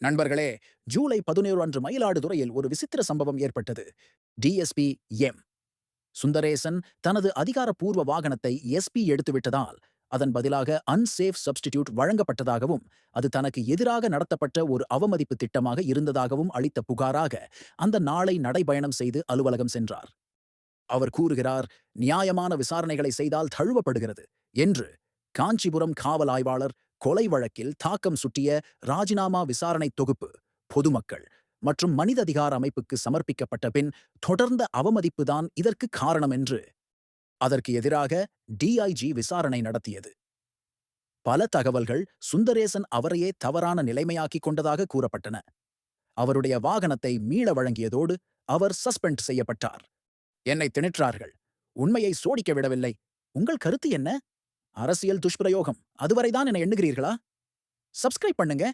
நண்பர்களே, ஜூலை 11 அன்று மயிலாடுதுறையில் ஒரு விசித்திர சம்பவம் ஏற்பட்டது. DSP M. சுந்தரேசன் தனது அதிகாரப்பூர்வ வாகனத்தை எஸ்பி எடுத்துவிட்டதால், அதன் பதிலாக அன்சேஃப் சப்ஸ்டிடியூட் வழங்கப்பட்டதாகவும், அது தனக்கு எதிராக நடத்தப்பட்ட ஒரு அவமதிப்பு திட்டமாக இருந்ததாகவும் அளித்த புகாராக அந்த நாளை நடைபயணம் செய்து அலுவலகம் சென்றார். அவர் கூறுகிறார், நியாயமான விசாரணைகளை செய்தால் தழுவப்படுகிறது என்று. காஞ்சிபுரம் காவல் ஆய்வாளர் கொலை வழக்கில் தாக்கம் சுட்டிய ராஜினாமா விசாரணை தொகுப்பு பொதுமக்கள் மற்றும் மனித அதிகார அமைப்புக்கு சமர்ப்பிக்கப்பட்ட பின் தொடர்ந்த அவமதிப்புதான் இதற்கு காரணம் என்று. அதற்கு எதிராக டிஐஜி விசாரணை நடத்தியது. பல தகவல்கள் சுந்தரேசன் அவரையே தவறான நிலைமையாக்கிக் கொண்டதாக கூறப்பட்டன. அவருடைய வாகனத்தை மீள வழங்கியதோடு அவர் சஸ்பெண்ட் செய்யப்பட்டார். என்னை திணிற்றார்கள், உண்மையை சோடிக்க விடவில்லை. உங்கள் கருத்து என்ன? அரசியல் துஷ்பிரயோகம் அதுவரைதான் என எண்ணுகிறீர்களா? சப்ஸ்கிரைப் பண்ணுங்க.